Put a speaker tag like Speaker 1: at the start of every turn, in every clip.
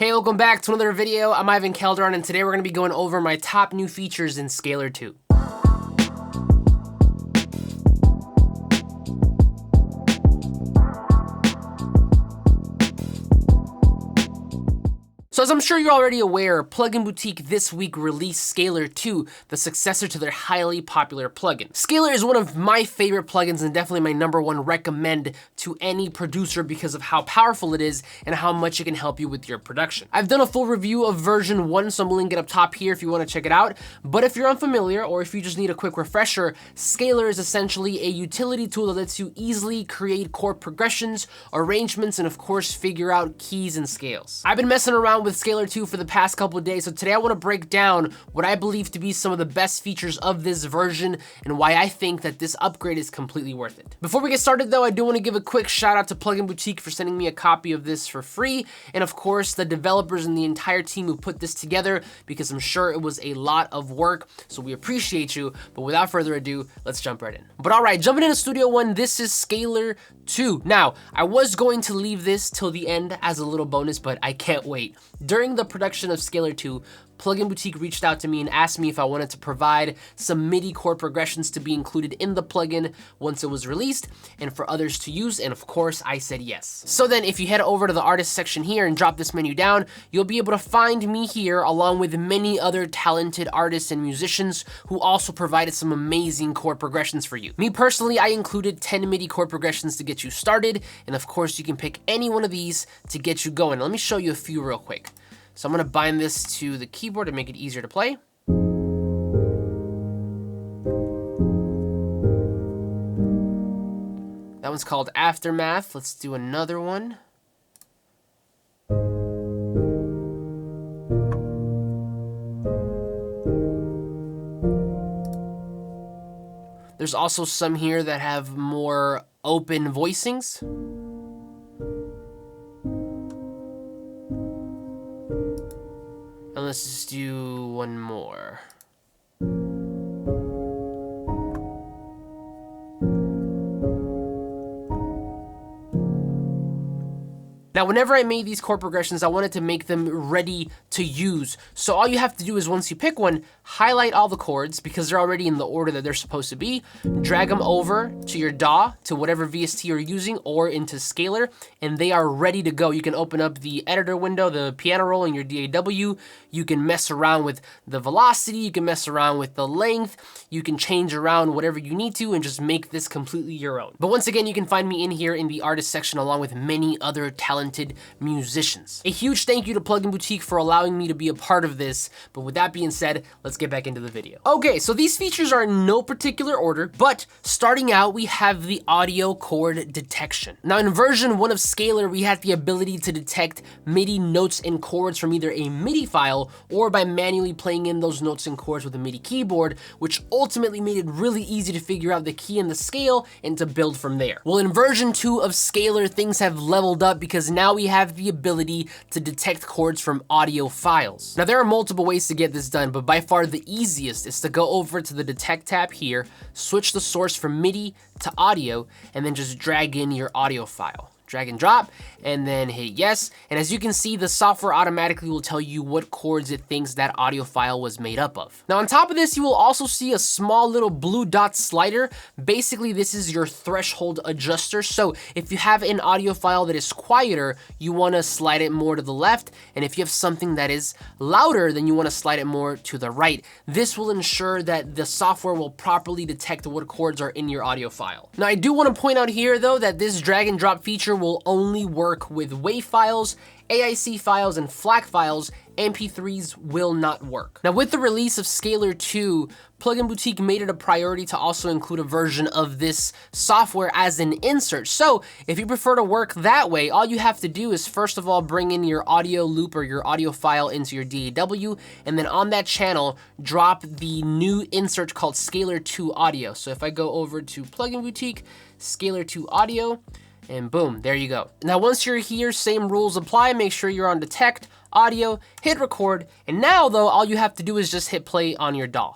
Speaker 1: Hey, welcome back to another video. I'm Ivan Calderon, and today we're going to be going over my top new features in Scalar 2. So as I'm sure you're already aware, Plugin Boutique this week released Scalar 2, the successor to their highly popular plugin. Scalar is one of my favorite plugins and definitely my #1 recommend to any producer because of how powerful it is and how much it can help you with your production. I've done a full review of version 1, so I'm gonna link it up top here if you want to check it out. But if you're unfamiliar or if you just need a quick refresher, Scalar is essentially a utility tool that lets you easily create chord progressions, arrangements, and of course figure out keys and scales. I've been messing around with Scalar 2 for the past couple of days, so today I want to break down what I believe to be some of the best features of this version and why I think that this upgrade is completely worth it. Before we get started though, I do want to give a quick shout out to Plugin Boutique for sending me a copy of this for free, and of course the developers and the entire team who put this together, because I'm sure it was a lot of work, so we appreciate you. But without further ado, let's jump right in. But alright, jumping into Studio One, this is Scalar 2. Now, I was going to leave this till the end as a little bonus, but I can't wait. During the production of Scalar 2, Plugin Boutique reached out to me and asked me if I wanted to provide some MIDI chord progressions to be included in the plugin once it was released and for others to use, and of course I said yes. So then if you head over to the artist section here and drop this menu down, you'll be able to find me here along with many other talented artists and musicians who also provided some amazing chord progressions for you. Me personally, I included 10 MIDI chord progressions to get you started, and of course you can pick any one of these to get you going. Let me show you a few real quick. So I'm gonna bind this to the keyboard to make it easier to play. That one's called Aftermath. Let's do another one. There's also some here that have more open voicings. And let's just do one more. Now, whenever I made these chord progressions, I wanted to make them ready to use. So all you have to do is once you pick one, highlight all the chords because they're already in the order that they're supposed to be, drag them over to your DAW, to whatever VST you're using, or into Scalar, and they are ready to go. You can open up the editor window, the piano roll in your DAW. You can mess around with the velocity, you can mess around with the length, you can change around whatever you need to and just make this completely your own. But once again, you can find me in here in the artist section along with many other talented musicians. A huge thank you to Plugin Boutique for allowing me to be a part of this, but with that being said, let's get back into the video. Okay, so these features are in no particular order, but starting out, we have the audio chord detection. Now in version 1 of Scalar, we had the ability to detect MIDI notes and chords from either a MIDI file or by manually playing in those notes and chords with a MIDI keyboard, which ultimately made it really easy to figure out the key and the scale and to build from there. Well, in version 2 of Scalar, things have leveled up because now we have the ability to detect chords from audio files. Now there are multiple ways to get this done, but by far the easiest is to go over to the detect tab here, switch the source from MIDI to audio, and then just drag in your audio file. Drag and drop, and then hit yes. And as you can see, the software automatically will tell you what chords it thinks that audio file was made up of. Now on top of this, you will also see a small little blue dot slider. Basically, this is your threshold adjuster. So if you have an audio file that is quieter, you wanna slide it more to the left. And if you have something that is louder, then you wanna slide it more to the right. This will ensure that the software will properly detect what chords are in your audio file. Now I do wanna point out here though, that this drag and drop feature will only work with WAV files, AIC files, and FLAC files. MP3s will not work. Now with the release of Scalar 2, Plugin Boutique made it a priority to also include a version of this software as an insert. So if you prefer to work that way, all you have to do is first of all bring in your audio loop or your audio file into your DAW, and then on that channel, drop the new insert called Scalar 2 Audio. So if I go over to Plugin Boutique, Scalar 2 Audio, and boom, there you go. Now once you're here, same rules apply. Make sure you're on detect, audio, hit record, and now though, all you have to do is just hit play on your DAW.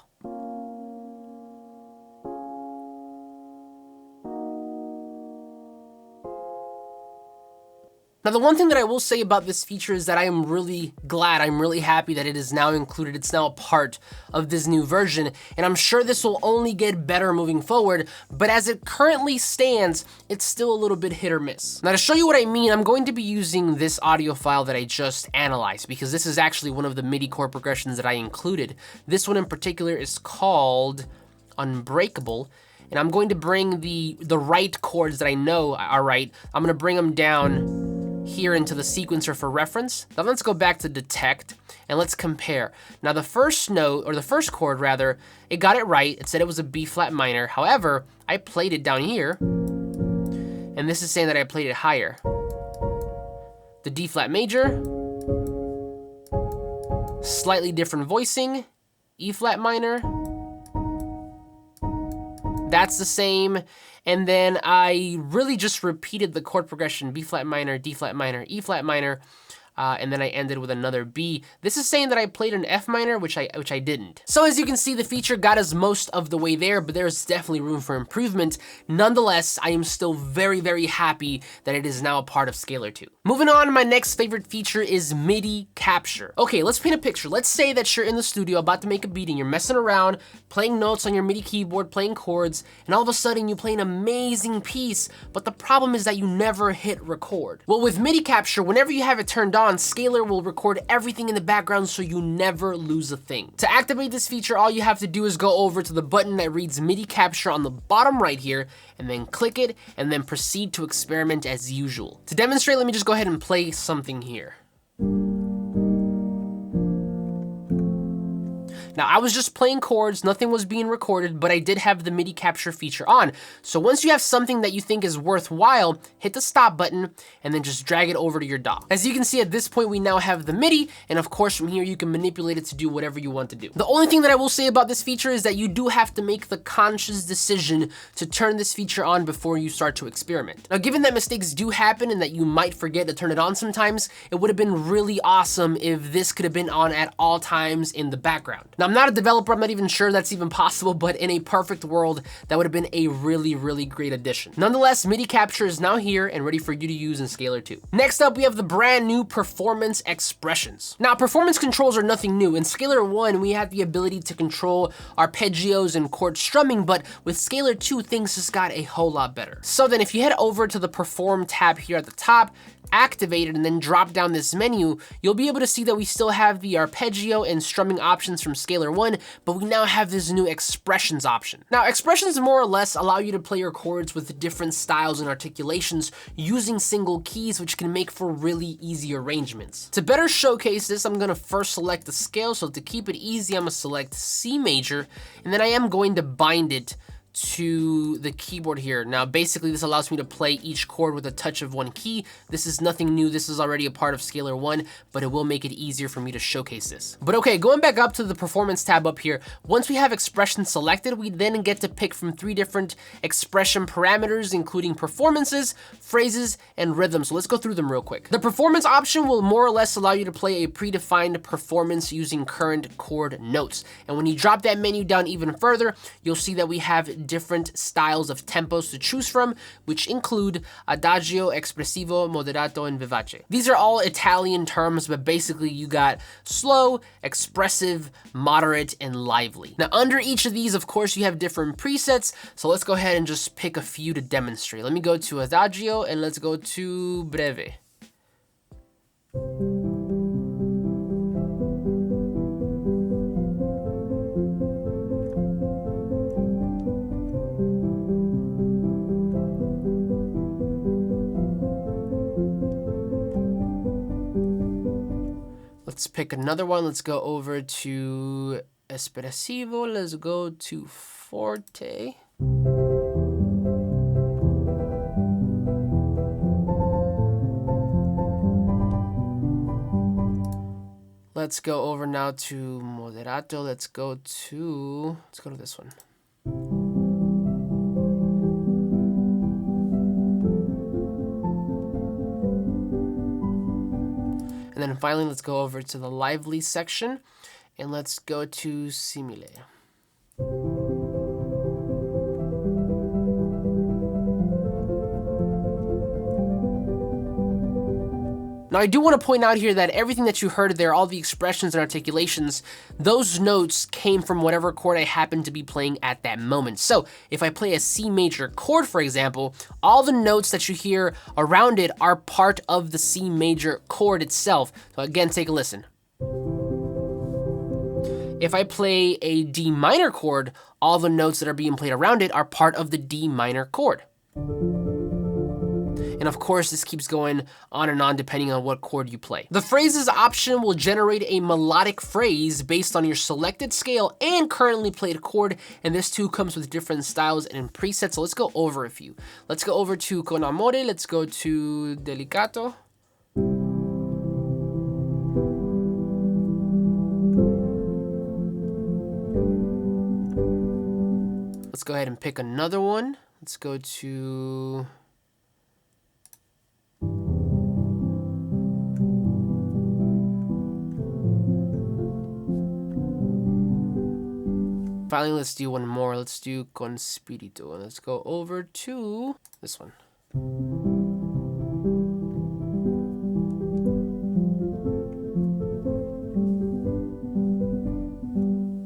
Speaker 1: Now, the one thing that I will say about this feature is that I am really glad, I'm really happy that it is now included. It's now a part of this new version, and I'm sure this will only get better moving forward, but as it currently stands, it's still a little bit hit or miss. Now, to show you what I mean, I'm going to be using this audio file that I just analyzed, because this is actually one of the MIDI chord progressions that I included. This one in particular is called Unbreakable, and I'm going to bring the right chords that I know are right, I'm gonna bring them down here into the sequencer for reference. Now let's go back to detect and let's compare. Now the first note, or the first chord rather, it got it right. It said it was a B flat minor. However, I played it down here, and this is saying that I played it higher. The D flat major, slightly different voicing, E flat minor, that's the same. And then I really just repeated the chord progression, B flat minor, D flat minor, E flat minor, and then I ended with another B. This is saying that I played an F minor, which I didn't. So as you can see, the feature got us most of the way there, but there's definitely room for improvement. Nonetheless, I am still very, very happy that it is now a part of Scalar 2. Moving on, my next favorite feature is MIDI capture. Okay, let's paint a picture. Let's say that you're in the studio about to make a beat and you're messing around, playing notes on your MIDI keyboard, playing chords, and all of a sudden you play an amazing piece, but the problem is that you never hit record. Well, with MIDI capture, whenever you have it turned on, Scalar will record everything in the background so you never lose a thing. To activate this feature, all you have to do is go over to the button that reads MIDI capture on the bottom right here, and then click it, and then proceed to experiment as usual. To demonstrate, let me just go ahead and play something here. Now, I was just playing chords, nothing was being recorded, but I did have the MIDI capture feature on. So once you have something that you think is worthwhile, hit the stop button and then just drag it over to your DAW. As you can see, at this point, we now have the MIDI, and of course, from here, you can manipulate it to do whatever you want to do. The only thing that I will say about this feature is that you do have to make the conscious decision to turn this feature on before you start to experiment. Now, given that mistakes do happen and that you might forget to turn it on sometimes, it would have been really awesome if this could have been on at all times in the background. Now, I'm not a developer, I'm not even sure that's even possible, but in a perfect world, that would have been a really, really great addition. Nonetheless, MIDI capture is now here and ready for you to use in Scalar 2. Next up, we have the brand new performance expressions. Now, performance controls are nothing new. In Scalar 1, we had the ability to control arpeggios and chord strumming, but with Scalar 2, things just got a whole lot better. So then if you head over to the Perform tab here at the top, activate it, and then drop down this menu, you'll be able to see that we still have the arpeggio and strumming options from Scalar 1, but we now have this new expressions option. Now, expressions more or less allow you to play your chords with different styles and articulations using single keys, which can make for really easy arrangements. To better showcase this, I'm gonna first select the scale. So to keep it easy, I'm gonna select C major, and then I am going to bind it to the keyboard here. Now, basically, this allows me to play each chord with a touch of one key. This is nothing new. This is already a part of Scalar 1, but it will make it easier for me to showcase this. But okay, going back up to the performance tab up here, once we have expression selected, we then get to pick from 3 different expression parameters, including performances, phrases, and rhythm. So let's go through them real quick. The performance option will more or less allow you to play a predefined performance using current chord notes. And when you drop that menu down even further, you'll see that we have different styles of tempos to choose from, which include adagio, espressivo, moderato, and vivace. These are all Italian terms, but basically you got slow, expressive, moderate, and lively. Now, under each of these, of course, you have different presets, so let's go ahead and just pick a few to demonstrate. Let me go to adagio, and let's go to breve. Let's pick another one. Let's go over to espressivo. Let's go to forte. Let's go over now to moderato. Let's go to this one. And then finally, let's go over to the lively section, and let's go to simile. Now, I do want to point out here that everything that you heard there, all the expressions and articulations, those notes came from whatever chord I happened to be playing at that moment. So if I play a C major chord, for example, all the notes that you hear around it are part of the C major chord itself. So again, take a listen. If I play a D minor chord, all the notes that are being played around it are part of the D minor chord. And of course, this keeps going on and on depending on what chord you play. The phrases option will generate a melodic phrase based on your selected scale and currently played chord, and this too comes with different styles and presets. So let's go over a few. Let's go over to Con Amore, let's go to Delicato. Let's go ahead and pick another one. Let's go to... Finally, let's do one more. Let's do Con Spirito. And let's go over to this one.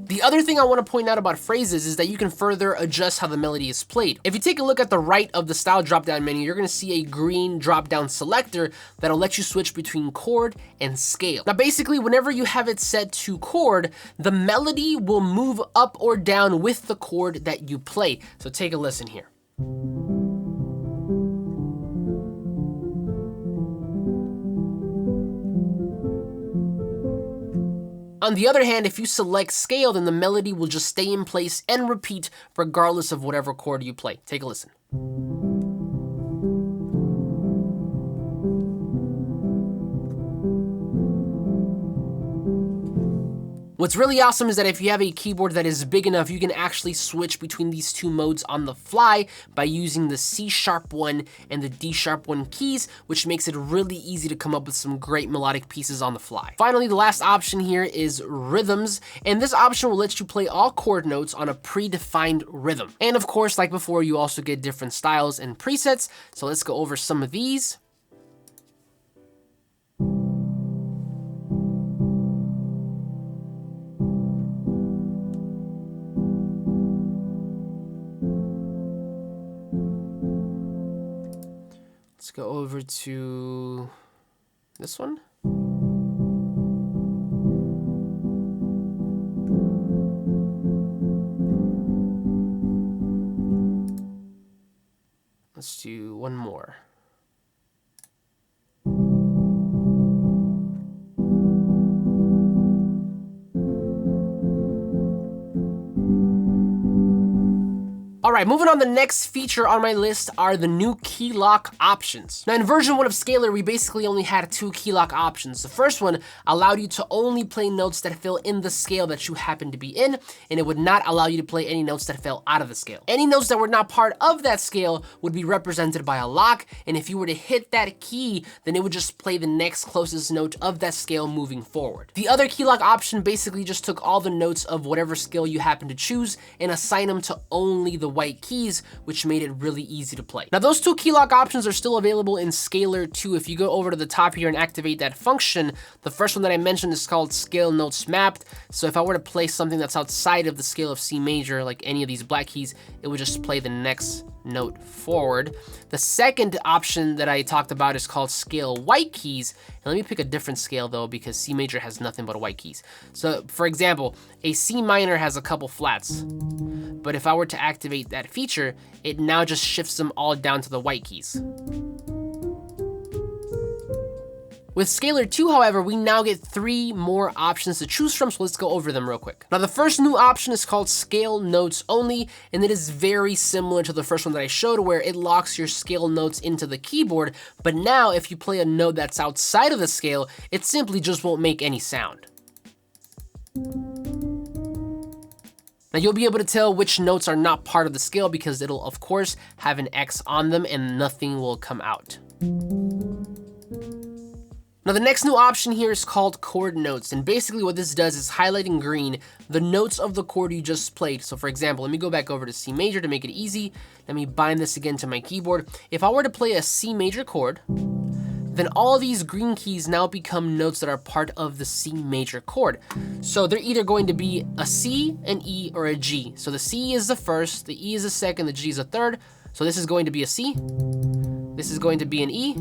Speaker 1: The other thing I want to point out about phrases is that you can further adjust how the melody is played. If you take a look at the right of the style drop-down menu, you're going to see a green drop-down selector that'll let you switch between chord and scale. Now basically, whenever you have it set to chord, the melody will move up or down with the chord that you play. So take a listen here. On the other hand, if you select scale, then the melody will just stay in place and repeat regardless of whatever chord you play. Take a listen. What's really awesome is that if you have a keyboard that is big enough, you can actually switch between these two modes on the fly by using the C#1 and the D#1 keys, which makes it really easy to come up with some great melodic pieces on the fly. Finally, the last option here is rhythms, and this option will let you play all chord notes on a predefined rhythm. And of course, like before, you also get different styles and presets. So let's go over some of these. Let's go over to this one. Let's do one more. All right, moving on, the next feature on my list are the new key lock options. Now in version 1 of Scalar, we basically only had 2 key lock options. The first one allowed you to only play notes that fell in the scale that you happen to be in, and it would not allow you to play any notes that fell out of the scale. Any notes that were not part of that scale would be represented by a lock, and if you were to hit that key, then it would just play the next closest note of that scale moving forward. The other key lock option basically just took all the notes of whatever scale you happen to choose and assigned them to only the white keys, which made it really easy to play. Now those 2 key lock options are still available in Scalar 2. If you go over to the top here and activate that function, the first one that I mentioned is called scale notes mapped. So if I were to play something that's outside of the scale of C major, like any of these black keys, it would just play the next note forward. The second option that I talked about is called scale white keys. And let me pick a different scale though, because C major has nothing but white keys. So for example, a C minor has a couple flats, but if I were to activate that feature, it now just shifts them all down to the white keys. With Scalar 2, however, we now get 3 more options to choose from, so let's go over them real quick. Now, the first new option is called Scale Notes Only, and it is very similar to the first one that I showed, where it locks your scale notes into the keyboard, but now if you play a note that's outside of the scale, it simply just won't make any sound. Now you'll be able to tell which notes are not part of the scale because it'll of course have an X on them and nothing will come out. Now the next new option here is called chord notes, and basically what this does is highlight in green the notes of the chord you just played. So for example, let me go back over to C major to make it easy. Let me bind this again to my keyboard. If I were to play a C major chord, then all these green keys now become notes that are part of the C major chord. So they're either going to be a C, an E, or a G. So the C is the first, the E is the second, the G is the third. So this is going to be a C, this is going to be an E,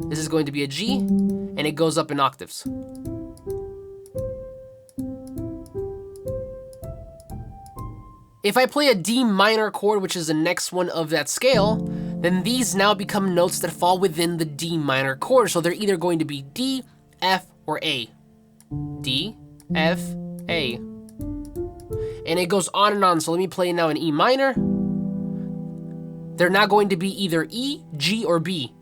Speaker 1: this is going to be a G, and it goes up in octaves. If I play a D minor chord, which is the next one of that scale, then these now become notes that fall within the D minor chord. So they're either going to be D, F, or A. D, F, A. And it goes on and on. So let me play now in E minor. They're now going to be either E, G, or B.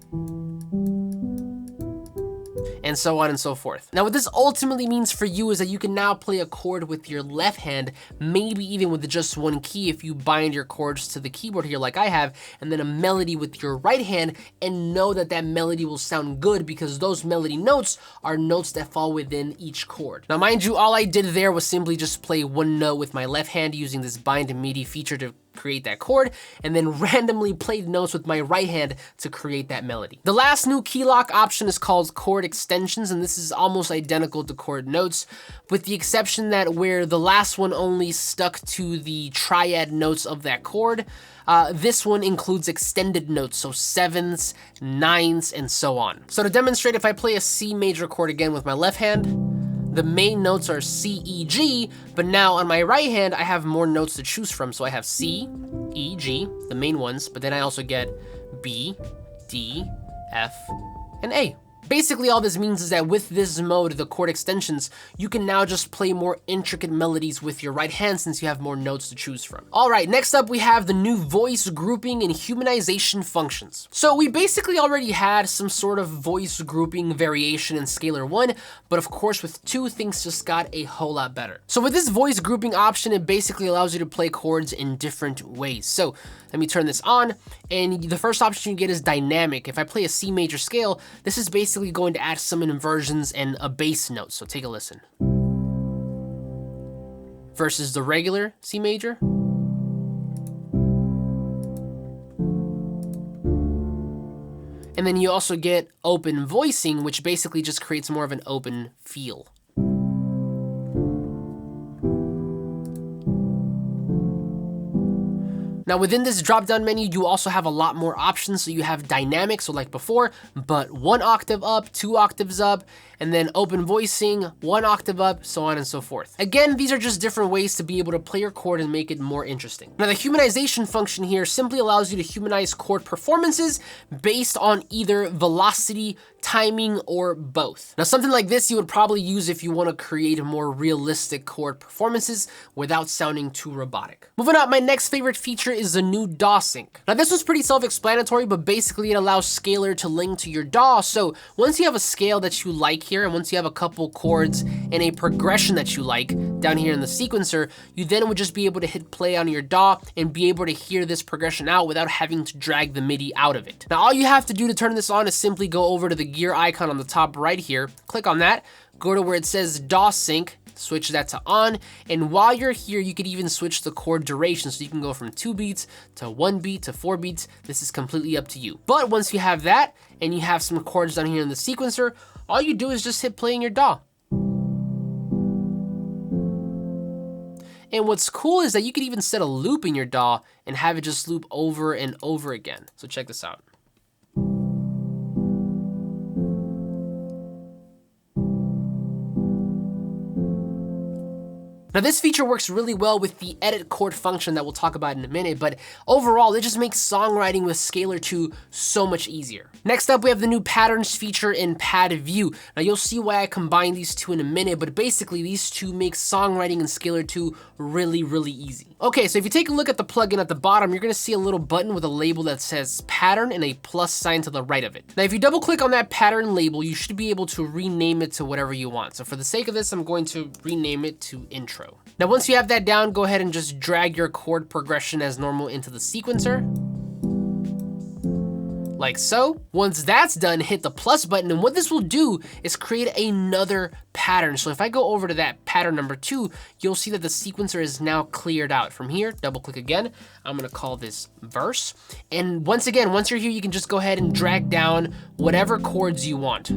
Speaker 1: And so on and so forth. Now what this ultimately means for you is that you can now play a chord with your left hand, maybe even with just one key if you bind your chords to the keyboard here like I have, and then a melody with your right hand, and know that that melody will sound good because those melody notes are notes that fall within each chord. Now mind you, all I did there was simply just play one note with my left hand using this bind MIDI feature to create that chord, and then randomly played notes with my right hand to create that melody. The last new key lock option is called chord extensions, and this is almost identical to chord notes, with the exception that where the last one only stuck to the triad notes of that chord, this one includes extended notes, so sevenths, ninths, and so on. So to demonstrate, if I play a C major chord again with my left hand, the main notes are C, E, G, but now on my right hand, I have more notes to choose from. So I have C, E, G, the main ones, but then I also get B, D, F, and A. Basically, all this means is that with this mode, the chord extensions, you can now just play more intricate melodies with your right hand since you have more notes to choose from. All right, next up we have the new voice grouping and humanization functions. So we basically already had some sort of voice grouping variation in Scalar 1, but of course with 2, things just got a whole lot better. So with this voice grouping option, it basically allows you to play chords in different ways. So let me turn this on, and the first option you get is dynamic. If I play a C major scale, this is basically going to add some inversions and a bass note, so take a listen. Versus the regular C major. And then you also get open voicing, which basically just creates more of an open feel. Now within this drop-down menu, you also have a lot more options. So you have dynamic, so like before, but 1 octave up, 2 octaves up, and then open voicing, 1 octave up, so on and so forth. Again, these are just different ways to be able to play your chord and make it more interesting. Now the humanization function here simply allows you to humanize chord performances based on either velocity, timing, or both. Now something like this you would probably use if you want to create more realistic chord performances without sounding too robotic. Moving on, my next favorite feature is the new DAW sync. Now this was pretty self-explanatory, but basically it allows Scalar to link to your DAW. So once you have a scale that you like here, and once you have a couple chords and a progression that you like down here in the sequencer, you then would just be able to hit play on your DAW and be able to hear this progression out without having to drag the MIDI out of it. Now all you have to do to turn this on is simply go over to the gear icon on the top right here, click on that, go to where it says DAW sync, switch that to on, and while you're here, you could even switch the chord duration, so you can go from 2 beats to 1 beat to 4 beats. This is completely up to you. But once you have that, and you have some chords down here in the sequencer, all you do is just hit play in your DAW. And what's cool is that you could even set a loop in your DAW and have it just loop over and over again. So check this out. Now this feature works really well with the edit chord function that we'll talk about in a minute, but overall it just makes songwriting with Scalar 2 so much easier. Next up, we have the new patterns feature in pad view. Now you'll see why I combine these two in a minute, but basically these two make songwriting in Scalar 2 really, really easy. Okay, so if you take a look at the plugin at the bottom, you're gonna see a little button with a label that says pattern and a plus sign to the right of it. Now if you double click on that pattern label, you should be able to rename it to whatever you want. So for the sake of this, I'm going to rename it to intro. Now once you have that down, go ahead and just drag your chord progression as normal into the sequencer. like so. Once that's done, hit the plus button, and what this will do is create another pattern. So if I go over to that pattern number 2, you'll see that the sequencer is now cleared out. From here, double click again, I'm gonna call this verse. And once again, once you're here, you can just go ahead and drag down whatever chords you want.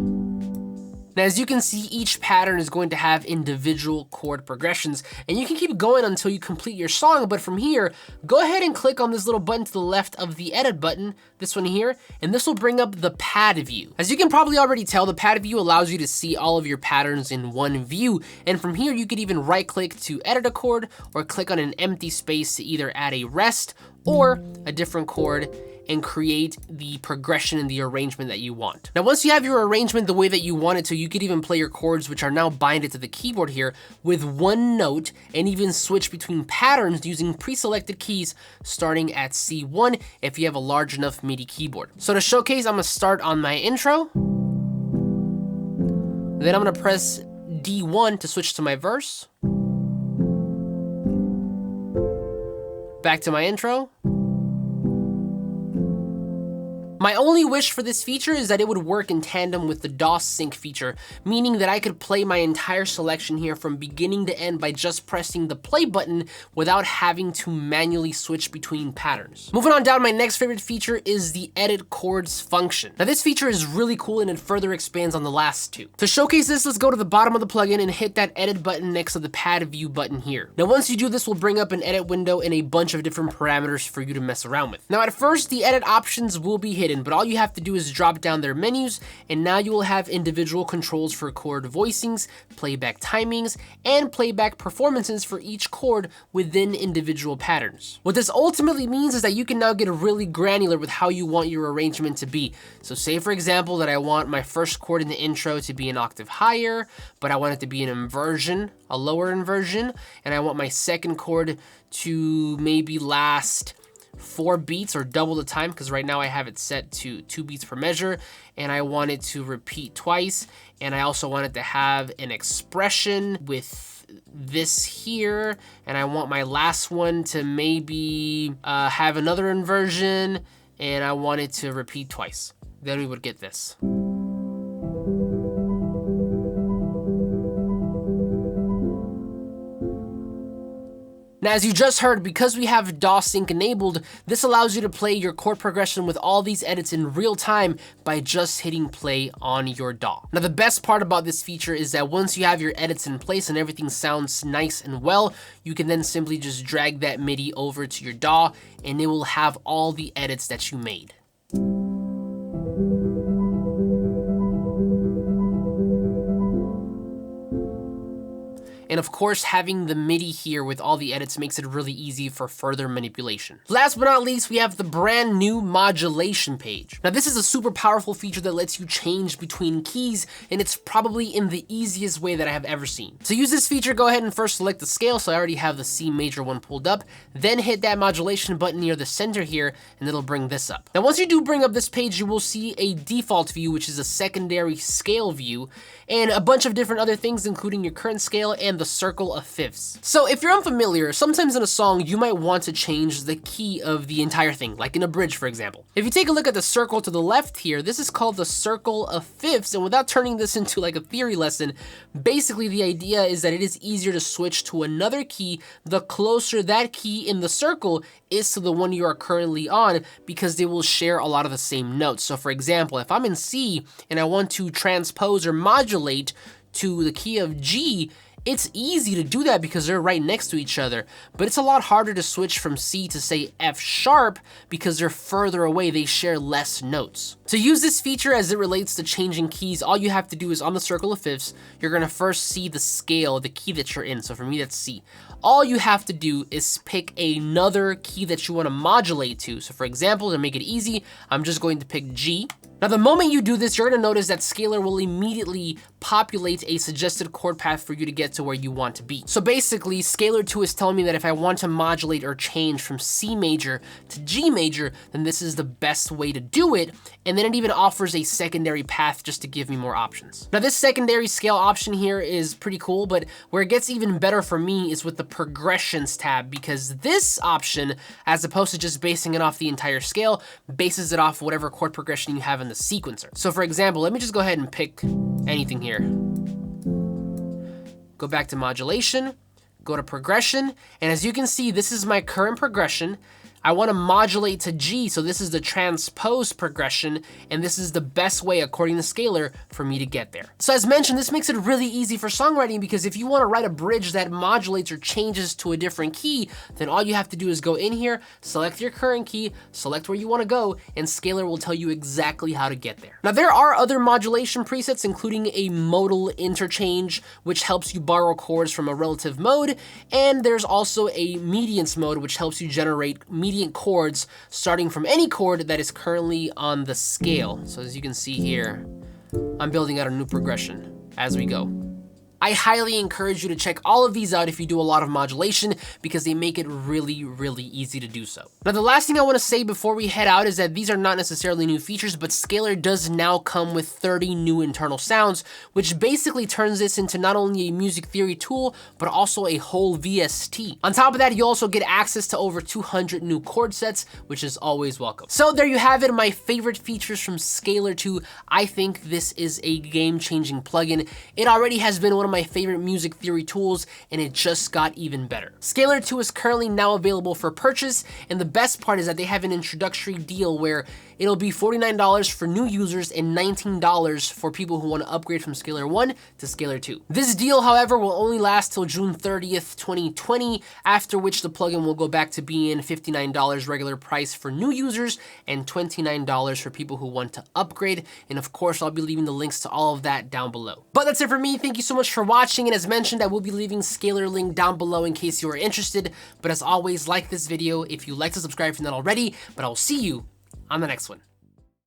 Speaker 1: Now, as you can see, each pattern is going to have individual chord progressions, and you can keep going until you complete your song, but from here, go ahead and click on this little button to the left of the edit button, this one here, and this will bring up the pad view. As you can probably already tell, the pad view allows you to see all of your patterns in one view, and from here, you could even right click to edit a chord, or click on an empty space to either add a rest or a different chord and create the progression and the arrangement that you want. Now, once you have your arrangement the way that you want it to, you could even play your chords, which are now binded to the keyboard here, with one note, and even switch between patterns using pre-selected keys starting at C1 if you have a large enough MIDI keyboard. So to showcase, I'm gonna start on my intro. Then I'm gonna press D1 to switch to my verse. Back to my intro. My only wish for this feature is that it would work in tandem with the DAW sync feature, meaning that I could play my entire selection here from beginning to end by just pressing the play button without having to manually switch between patterns. Moving on down, my next favorite feature is the edit chords function. Now this feature is really cool and it further expands on the last two. To showcase this, let's go to the bottom of the plugin and hit that edit button next to the pad view button here. Now once you do this, will bring up an edit window and a bunch of different parameters for you to mess around with. Now at first, the edit options will be hidden, but all you have to do is drop down their menus, and now you will have individual controls for chord voicings, playback timings, and playback performances for each chord within individual patterns. What this ultimately means is that you can now get really granular with how you want your arrangement to be. So say for example that I want my first chord in the intro to be an octave higher, but I want it to be an inversion, a lower inversion, and I want my second chord to maybe last 4 beats or double the time, because right now I have it set to 2 beats per measure, and I want it to repeat twice, and I also want it to have an expression with this here, and I want my last one to maybe have another inversion, and I want it to repeat twice. Then we would get this. Now, as you just heard, because we have DAW sync enabled, this allows you to play your chord progression with all these edits in real time by just hitting play on your DAW. Now, the best part about this feature is that once you have your edits in place and everything sounds nice and well, you can then simply just drag that MIDI over to your DAW and it will have all the edits that you made. And of course, having the MIDI here with all the edits makes it really easy for further manipulation. Last but not least, we have the brand new modulation page. Now this is a super powerful feature that lets you change between keys, and it's probably in the easiest way that I have ever seen. To use this feature, go ahead and first select the scale, so I already have the C major one pulled up, then hit that modulation button near the center here, and it'll bring this up. Now once you do bring up this page, you will see a default view, which is a secondary scale view, and a bunch of different other things, including your current scale and the circle of fifths. So if you're unfamiliar, sometimes in a song, you might want to change the key of the entire thing, like in a bridge, for example. If you take a look at the circle to the left here, this is called the circle of fifths, and without turning this into like a theory lesson, basically the idea is that it is easier to switch to another key the closer that key in the circle is to the one you are currently on, because they will share a lot of the same notes. So for example, if I'm in C and I want to transpose or modulate to the key of G, it's easy to do that because they're right next to each other, but it's a lot harder to switch from C to say F sharp because they're further away, they share less notes. To use this feature as it relates to changing keys, all you have to do is on the circle of fifths, you're gonna first see the scale, the key that you're in. So for me, that's C. All you have to do is pick another key that you wanna modulate to. So for example, to make it easy, I'm just going to pick G. Now, the moment you do this, you're gonna notice that Scalar will immediately populate a suggested chord path for you to get to where you want to be. So basically, Scalar 2 is telling me that if I want to modulate or change from C major to G major, then this is the best way to do it. And then it even offers a secondary path just to give me more options. Now this secondary scale option here is pretty cool, but where it gets even better for me is with the progressions tab, because this option, as opposed to just basing it off the entire scale, bases it off whatever chord progression you have in the sequencer. So for example, let me just go ahead and pick anything here. Go back to modulation, go to progression, and as you can see, this is my current progression. I want to modulate to G, so this is the transpose progression, and this is the best way, according to Scalar, for me to get there. So as mentioned, this makes it really easy for songwriting, because if you want to write a bridge that modulates or changes to a different key, then all you have to do is go in here, select your current key, select where you want to go, and Scalar will tell you exactly how to get there. Now there are other modulation presets, including a modal interchange, which helps you borrow chords from a relative mode, and there's also a mediance mode, which helps you generate mediant chords starting from any chord that is currently on the scale. So as you can see here, I'm building out a new progression as we go. I highly encourage you to check all of these out if you do a lot of modulation, because they make it really, really easy to do so. Now, the last thing I want to say before we head out is that these are not necessarily new features, but Scalar does now come with 30 new internal sounds, which basically turns this into not only a music theory tool, but also a whole VST. On top of that, you also get access to over 200 new chord sets, which is always welcome. So there you have it, my favorite features from Scalar 2. I think this is a game-changing plugin. It already has been one of my favorite music theory tools, and it just got even better. Scalar 2 is currently now available for purchase, and the best part is that they have an introductory deal where it'll be $49 for new users and $19 for people who want to upgrade from Scalar 1 to Scalar 2. This deal, however, will only last till June 30th, 2020, after which the plugin will go back to being $59 regular price for new users and $29 for people who want to upgrade. And of course, I'll be leaving the links to all of that down below. But that's it for me. Thank you so much for watching, and as mentioned, I will be leaving Scalar link down below in case you are interested. But as always, like this video if you like to subscribe if you're not already, but I will see you on the next one.